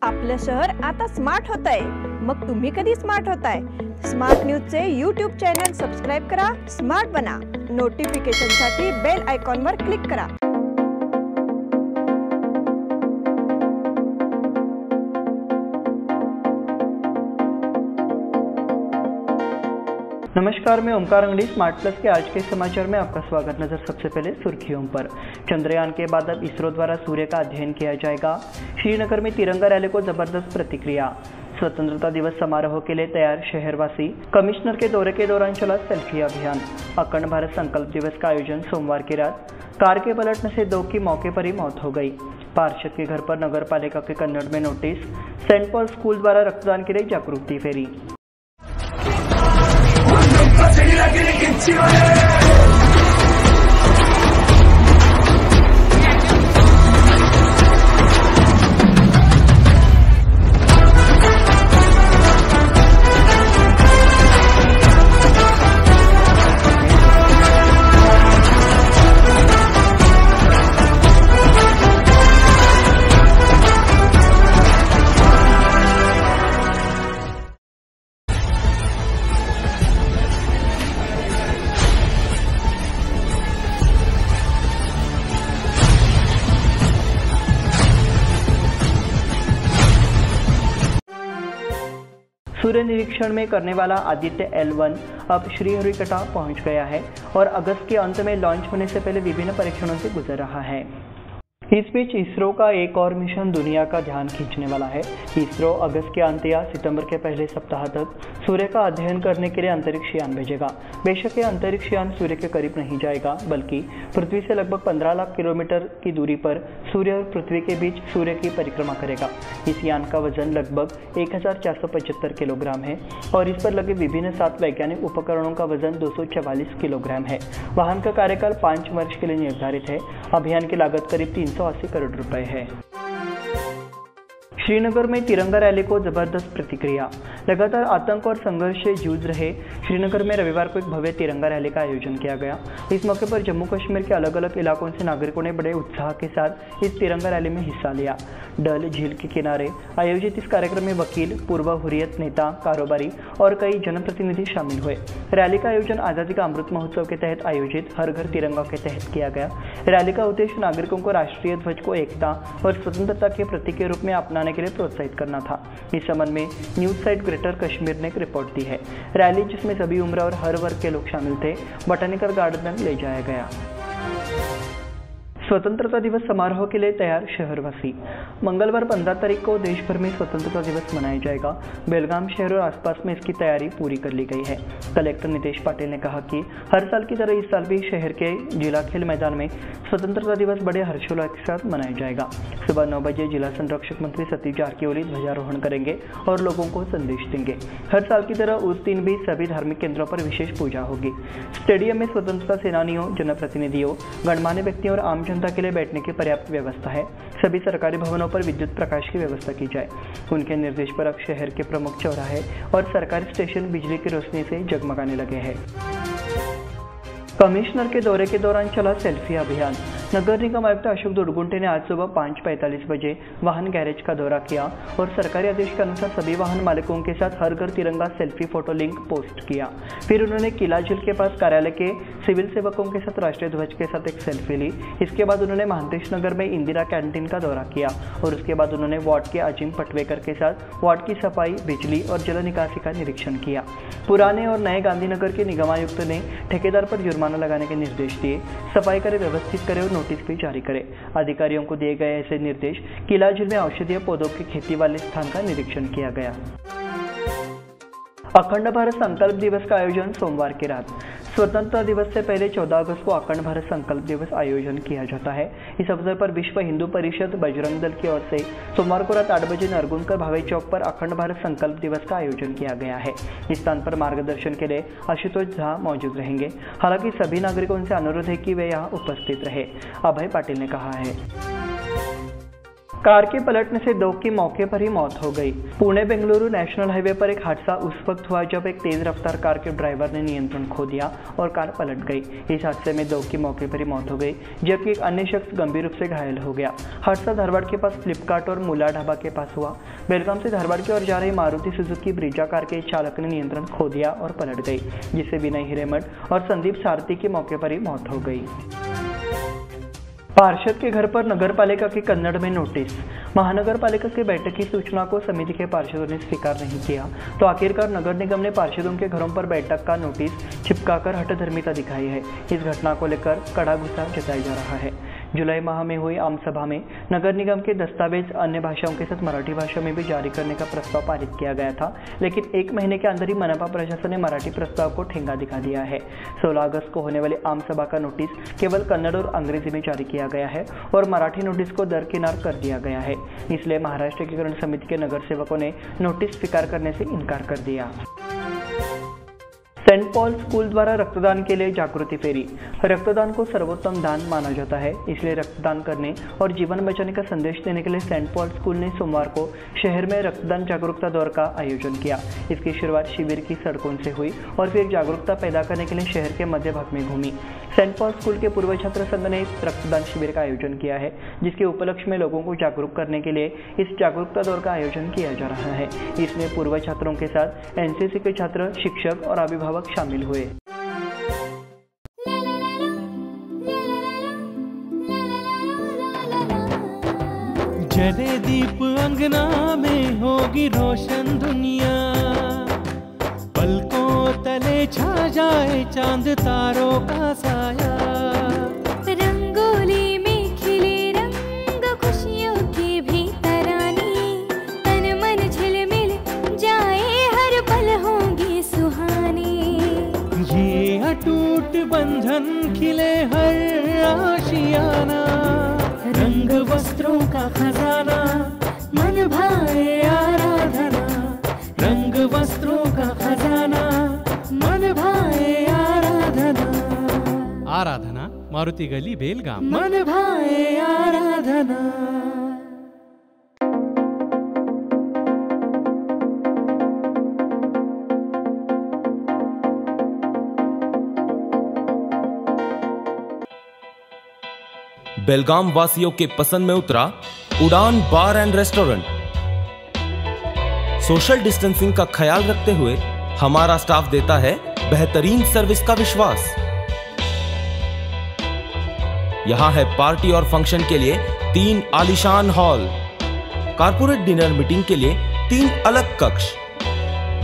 आपलं शहर आता स्मार्ट होत आहे। मग तुम्ही कधी स्मार्ट होताय? स्मार्ट न्यूजचे यूट्यूब चॅनल सबस्क्राइब करा, स्मार्ट बना। नोटिफिकेशनसाठी बेल आयकॉनवर क्लिक करा। नमस्कार, मैं ओमकार अंगड़ी स्मार्ट प्लस के आज के समाचार में आपका स्वागत। नजर सबसे पहले सुर्खियों पर। चंद्रयान के बाद अब इसरो द्वारा सूर्य का अध्ययन किया जाएगा। श्रीनगर में तिरंगा रैली को जबरदस्त प्रतिक्रिया। स्वतंत्रता दिवस समारोह के लिए तैयार शहरवासी। कमिश्नर के दौरे के दौरान चला सेल्फी अभियान। अखंड भारत संकल्प दिवस का आयोजन सोमवार की रात। कार के पलटने से 2 की मौके पर ही मौत हो गई। पार्षद के घर पर नगर पालिका के कन्नड़ में नोटिस। सेंट पॉल स्कूल द्वारा रक्तदान के लिए जागरूकता फेरी। सूर्य निरीक्षण में करने वाला आदित्य L1 अब श्रीहरिकोटा पहुंच गया है और अगस्त के अंत में लॉन्च होने से पहले विभिन्न परीक्षणों से गुजर रहा है। इस बीच इसरो का एक और मिशन दुनिया का ध्यान खींचने वाला है। इसरो अगस्त के अंत या सितंबर के पहले सप्ताह तक सूर्य का अध्ययन करने के लिए अंतरिक्ष यान भेजेगा। बेशक ये अंतरिक्ष यान सूर्य के करीब नहीं जाएगा, बल्कि पृथ्वी से लगभग 15 लाख किलोमीटर की दूरी पर सूर्य और पृथ्वी के बीच सूर्य की परिक्रमा करेगा। इस यान का वजन लगभग 1475 किलोग्राम है और इस पर लगे विभिन्न 7 वैज्ञानिक उपकरणों का वजन 244 किलोग्राम है। वाहन का कार्यकाल 5 वर्ष के लिए निर्धारित है। अभियान की लागत करीब 380 करोड़ रुपए है। श्रीनगर में तिरंगा रैली को जबरदस्त प्रतिक्रिया। लगातार आतंक और संघर्ष से जूझ रहे श्रीनगर में रविवार को एक भव्य तिरंगा रैली का आयोजन किया गया। इस मौके पर जम्मू कश्मीर के अलग अलग इलाकों से नागरिकों ने बड़े उत्साह के साथ इस तिरंगा रैली में हिस्सा लिया। डल झील के किनारे आयोजित इस कार्यक्रम में वकील, पूर्व हुर्रियत नेता, कारोबारी और कई जनप्रतिनिधि शामिल हुए। रैली का आयोजन आज़ादी का अमृत महोत्सव के तहत आयोजित हर घर तिरंगा के तहत किया गया। रैली का उद्देश्य नागरिकों को राष्ट्रीय ध्वज को एकता और स्वतंत्रता के प्रतीक के रूप में अपनाने के लिए प्रोत्साहित करना था। इस संबंध में न्यूज साइट ग्रेटर कश्मीर ने एक रिपोर्ट दी है। रैली, जिसमें सभी उम्र और हर वर्ग के लोग शामिल थे, बोटैनिकल गार्डन में ले जाया गया। स्वतंत्रता दिवस समारोह के लिए तैयार शहरवासी। मंगलवार 15 तारीख को देश भर में स्वतंत्रता दिवस मनाया जाएगा। बेलगाम शहर और आसपास में इसकी तैयारी पूरी कर ली गई है। कलेक्टर नितेश पाटिल ने कहा कि हर साल की तरह इस साल भी शहर के जिला खेल मैदान में स्वतंत्रता दिवस बड़े हर्षोल्लास के साथ मनाया जाएगा। सुबह 9 बजे जिला संरक्षक मंत्री सतीश जारकिहोली ध्वजारोहण करेंगे और लोगों को संदेश देंगे। हर साल की तरह उस दिन भी सभी धार्मिक केंद्रों पर विशेष पूजा होगी। स्टेडियम में स्वतंत्रता सेनानियों, जनप्रतिनिधियों, गणमान्य व्यक्तियों और आम जनता के लिए बैठने की पर्याप्त व्यवस्था है। सभी सरकारी भवनों पर विद्युत प्रकाश की व्यवस्था की जाए। उनके निर्देश पर अब शहर के प्रमुख चौराहे और सरकारी स्टेशन बिजली की रोशनी से जगमगाने लगे हैं। कमिश्नर के दौरे के दौरान चला सेल्फी अभियान। नगर निगम आयुक्त अशोक दुर्गुंटे ने आज सुबह 5:45 बजे वाहन गैरेज का दौरा किया और सरकारी आदेश के अनुसार सभी वाहन मालिकों के साथ हर घर तिरंगा सेल्फी फोटो लिंक पोस्ट किया। फिर उन्होंने किला झील के पास कार्यालय के सिविल सेवकों के साथ राष्ट्रीय ध्वज के साथ एक सेल्फी ली। इसके बाद उन्होंने महांतेश नगर में इंदिरा कैंटीन का दौरा किया और उसके बाद उन्होंने वार्ड के अजीम पटवेकर के साथ वार्ड की सफाई, बिजली और जल निकासी का निरीक्षण किया। पुराने और नए गांधीनगर के निगमायुक्त ने ठेकेदार पर जुर्माना लगाने के निर्देश दिए। सफाई करें, व्यवस्थित करें और नोटिस भी जारी करें। अधिकारियों को दिए गए ऐसे निर्देश। किला झील में औषधीय पौधों की खेती वाले स्थान का निरीक्षण किया गया। अखंड भारत संकल्प दिवस का आयोजन सोमवार की रात। स्वतंत्रता दिवस से पहले 14 अगस्त को अखंड भारत संकल्प दिवस आयोजन किया जाता है। इस अवसर पर विश्व हिंदू परिषद बजरंग दल की ओर से सोमवार को रात 8 बजे नरगुंदकर भावे चौक पर अखंड भारत संकल्प दिवस का आयोजन किया गया है। इस स्थान पर मार्गदर्शन के लिए आशुतोष झा मौजूद रहेंगे। हालांकि सभी नागरिकों से अनुरोध है कि वे यहाँ उपस्थित रहे। अभय पाटिल ने कहा है। कार के पलटने से 2 की मौके पर ही मौत हो गई। पुणे बेंगलुरु नेशनल हाईवे पर एक हादसा उस वक्त हुआ जब एक तेज रफ्तार कार के ड्राइवर ने नियंत्रण खो दिया और कार पलट गई। इस हादसे में 2 की मौके पर ही मौत हो गई, जबकि एक अन्य शख्स गंभीर रूप से घायल हो गया। हादसा धारवाड़ के पास फ्लिपकार्ट और मुला ढाबा के पास हुआ। बेलगाम से धारवाड़ की ओर जा रही मारुति सुजुकी ब्रिजा कार के चालक ने नियंत्रण खो दिया और पलट गई, जिससे विनय हिरेमठ और संदीप सारथी की मौके पर ही मौत हो गई। पार्षद के घर पर नगरपालिका की कन्नड़ में नोटिस। महानगर पालिका की बैठक की सूचना को समिति के पार्षदों ने स्वीकार नहीं किया, तो आखिरकार नगर निगम ने पार्षदों के घरों पर बैठक का नोटिस चिपकाकर हठधर्मिता दिखाई है। इस घटना को लेकर कड़ा गुस्सा जताया जा रहा है। जुलाई माह में हुई आम सभा में नगर निगम के दस्तावेज अन्य भाषाओं के साथ मराठी भाषा में भी जारी करने का प्रस्ताव पारित किया गया था, लेकिन 1 महीने के अंदर ही मनपा प्रशासन ने मराठी प्रस्ताव को ठेंगा दिखा दिया है। 16 अगस्त को होने वाली आम सभा का नोटिस केवल कन्नड़ और अंग्रेजी में जारी किया गया है और मराठी नोटिस को दरकिनार कर दिया गया है। इसलिए महाराष्ट्र एकीकरण समिति के नगर सेवकों ने नोटिस स्वीकार करने से इनकार कर दिया। सेंट पॉल स्कूल द्वारा रक्तदान के लिए जागृति फेरी। रक्तदान को सर्वोत्तम दान माना जाता है, इसलिए रक्तदान करने और जीवन बचाने का संदेश देने के लिए सेंट पॉल स्कूल ने सोमवार को शहर में रक्तदान जागरूकता दौड़ का आयोजन किया। इसकी शुरुआत शिविर की सड़कों से हुई और फिर जागरूकता पैदा करने के लिए शहर के मध्य भाग में घूमी। सेंट पॉल स्कूल के पूर्व छात्र संघ ने इस रक्तदान शिविर का आयोजन किया है, जिसके उपलक्ष्य में लोगों को जागरूक करने के लिए इस जागरूकता दौड़ का आयोजन किया जा रहा है। इसमें पूर्व छात्रों के साथ एनसीसी के छात्र, शिक्षक और अभिभावक शामिल हुए। जले दीप अंगना में होगी रोशन दुनिया, पलकों तले छा जाए चांद तारों का साया। रंगोली में खिले रंग खुशियों की भी तरानी, तन मन झिलमिल जाए हर पल होंगी सुहानी। ये अटूट बंधन खिले हर आशियाना, रंग वस्त्रों का खजाना मन भाए आराधना। रंग वस्त्रों का खजाना मन भाए आराधना। आराधना मारुति गली बेलगाम। मन भाए आराधना। बेलगाम वासियों के पसंद में उतरा उड़ान बार एंड रेस्टोरेंट। सोशल डिस्टेंसिंग का ख्याल रखते हुए हमारा स्टाफ देता है बेहतरीन सर्विस का विश्वास। यहां है पार्टी और फंक्शन के लिए 3 आलीशान हॉल, कारपोरेट डिनर मीटिंग के लिए 3 अलग कक्ष,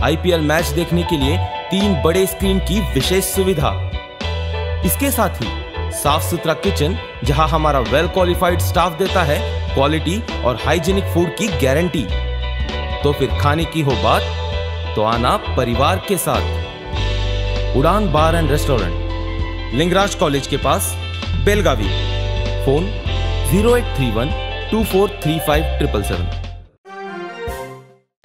आईपीएल मैच देखने के लिए 3 बड़े स्क्रीन की विशेष सुविधा। इसके साथ ही साफ सुथरा किचन, जहां हमारा वेल क्वालिफाइड स्टाफ देता है क्वालिटी और हाइजीनिक फूड की गारंटी। तो फिर खाने की हो बात तो आना परिवार के साथ। उड़ान बार एंड रेस्टोरेंट, लिंगराज कॉलेज के पास, बेलगावी। फोन 0831 2435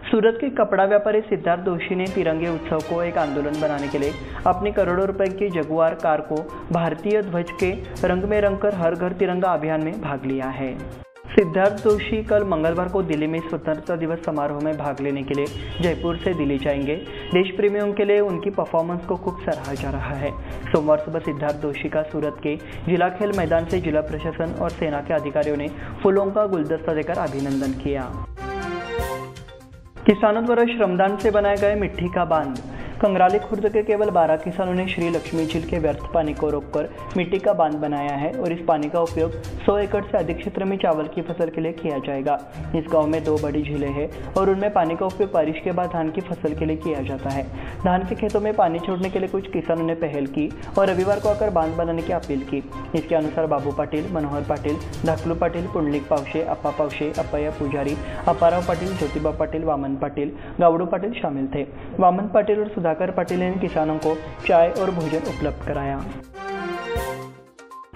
सूरत के कपड़ा व्यापारी सिद्धार्थ दोषी ने तिरंगे उत्सव को एक आंदोलन बनाने के लिए अपनी करोड़ों रुपए की जगुआर कार को भारतीय ध्वज के रंग में रंगकर हर घर तिरंगा अभियान में भाग लिया है। सिद्धार्थ दोषी कल मंगलवार को दिल्ली में स्वतंत्रता दिवस समारोह में भाग लेने के लिए जयपुर से दिल्ली जाएंगे। देश प्रेमियों के लिए उनकी परफॉर्मेंस को खूब सराहा जा रहा है। सोमवार सुबह सिद्धार्थ दोषी का सूरत के जिला खेल मैदान से जिला प्रशासन और सेना के अधिकारियों ने फूलों का गुलदस्ता देकर अभिनंदन किया। किसानों द्वारा श्रमदान से बनाए गए मिट्टी का बांध। कंगराली खुर्द के केवल 12 किसानों ने श्री लक्ष्मी झील के व्यर्थ पानी को रोककर मिट्टी का बांध बनाया है और इस पानी का उपयोग 100 एकड़ से अधिक क्षेत्र में चावल की फसल के लिए किया जाएगा। इस गांव में 2 बड़ी झीलें हैं और उनमें पानी का उपयोग बारिश के बाद धान की फसल के लिए किया जाता है। धान के खेतों में पानी छोड़ने के लिए कुछ किसानों ने पहल की और रविवार को आकर बांध बनाने की अपील की। इसके अनुसार बाबू पाटिल, मनोहर पाटिल, धाकलू पाटिल, पुंडलिक पावशे, अप्पा पावशे, अप्पय्या पुजारी, अप्पाराव पाटिल, ज्योतिबा पाटिल, वामन पाटिल, गावड़ू पाटिल शामिल थे। वामन पाटिल और सुधाकर पाटिल ने किसानों को चाय और भोजन उपलब्ध कराया।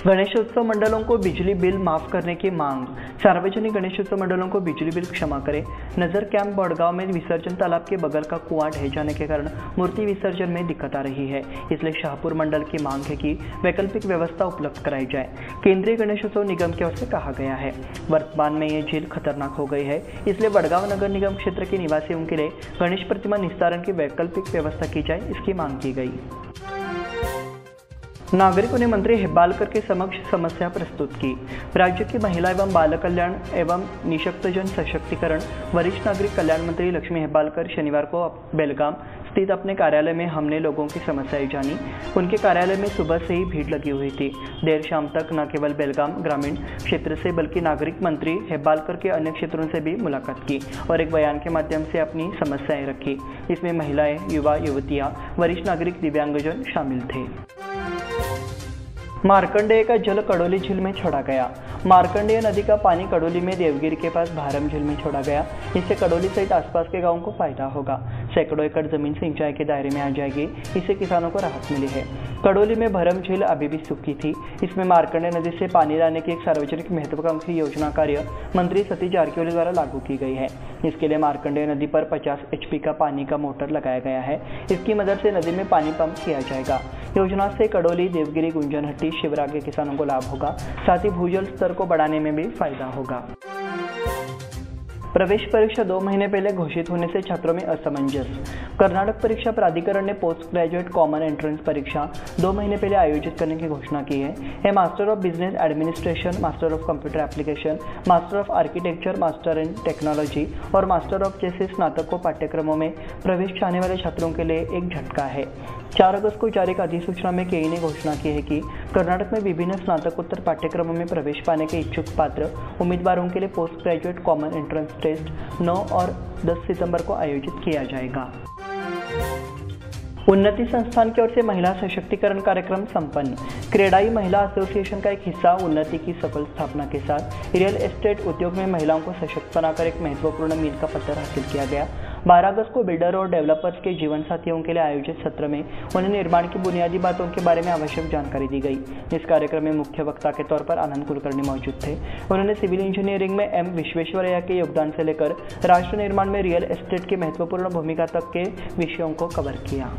गणेशोत्सव मंडलों को बिजली बिल माफ करने की मांग। सार्वजनिक गणेशोत्सव मंडलों को बिजली बिल क्षमा करें। नजर कैंप बड़गांव में विसर्जन तालाब के बगल का कुआं ढह जाने के कारण मूर्ति विसर्जन में दिक्कत आ रही है, इसलिए शाहपुर मंडल की मांग है कि वैकल्पिक व्यवस्था उपलब्ध कराई जाए। केंद्रीय गणेशोत्सव निगम की ओर से कहा गया है, वर्तमान में ये झील खतरनाक हो गई है, इसलिए बड़गांव नगर निगम क्षेत्र के निवासियों के लिए गणेश प्रतिमा निस्तारण की वैकल्पिक व्यवस्था की जाए, इसकी मांग की गई। नागरिकों ने मंत्री हेब्बालकर के समक्ष समस्या प्रस्तुत की। राज्य की महिला एवं बाल कल्याण एवं निशक्तजन सशक्तिकरण वरिष्ठ नागरिक कल्याण मंत्री लक्ष्मी हेब्बालकर शनिवार को बेलगाम स्थित अपने कार्यालय में हमने लोगों की समस्याएं जानी। उनके कार्यालय में सुबह से ही भीड़ लगी हुई थी। देर शाम तक न केवल बेलगाम ग्रामीण क्षेत्र से बल्कि नागरिक मंत्री हेब्बालकर के अन्य क्षेत्रों से भी मुलाकात की और एक बयान के माध्यम से अपनी समस्याएं रखी। इसमें महिलाएं, युवा युवतियां, वरिष्ठ नागरिक, दिव्यांगजन शामिल थे। मार्कंडेय का जल कड़ोली झील में छोड़ा गया। मार्कंडेय नदी का पानी कड़ोली में देवगिरी के पास भारम झील में छोड़ा गया। इससे कड़ोली सहित आसपास के गांवों को फायदा होगा। सैकड़ों एकड़ जमीन सिंचाई के दायरे में आ जाएगी। इससे किसानों को राहत मिली है। कड़ोली में भरम झील अभी भी सूखी थी। इसमें मार्कंडेय नदी से पानी लाने की एक सार्वजनिक महत्वाकांक्षी योजना कार्य मंत्री सतीश जारकिहोली द्वारा लागू की गई है। इसके लिए मार्कंडेय नदी पर 50 HP का पानी का मोटर लगाया गया है। इसकी मदद से नदी में पानी पंप किया जाएगा। योजना से कड़ोली, देवगिरी, गुंजनहट्टी, शिवरा के किसानों को लाभ होगा। साथ ही भूजल स्तर को बढ़ाने में भी फायदा होगा। प्रवेश परीक्षा 2 महीने पहले घोषित होने से छात्रों में असमंजस। कर्नाटक परीक्षा प्राधिकरण ने पोस्ट ग्रेजुएट कॉमन एंट्रेंस परीक्षा 2 महीने पहले आयोजित करने की घोषणा की है। यह master of business administration, master of computer application, master of architecture, master in technology और मास्टर ऑफ जैसे स्नातकों पाठ्यक्रमों में प्रवेश चाहने वाले छात्रों के लिए एक झटका है। 4 अगस्त को जारी एक अधिसूचना में केई ने घोषणा की है कि कर्नाटक में विभिन्न स्नातकोत्तर पाठ्यक्रमों में प्रवेश पाने के इच्छुक पात्र उम्मीदवारों के लिए post graduate common entrance test 9 और 10 सितंबर को आयोजित किया जाएगा। उन्नति संस्थान की ओर से महिला सशक्तिकरण कार्यक्रम संपन्न। क्रेडाई महिला एसोसिएशन का एक हिस्सा उन्नति की सफल स्थापना के साथ रियल एस्टेट उद्योग में महिलाओं को सशक्त बनाकर एक महत्वपूर्ण मील का पत्थर हासिल किया गया। 12 अगस्त को बिल्डर और डेवलपर्स के जीवन साथियों के लिए आयोजित सत्र में उन्हें निर्माण की बुनियादी बातों के बारे में आवश्यक जानकारी दी गई। इस कार्यक्रम में मुख्य वक्ता के तौर पर आनंद कुलकर्णी मौजूद थे। उन्होंने सिविल इंजीनियरिंग में M विश्वेश्वरैया के योगदान से लेकर राष्ट्र निर्माण में रियल एस्टेट की महत्वपूर्ण भूमिका तक के विषयों को कवर किया।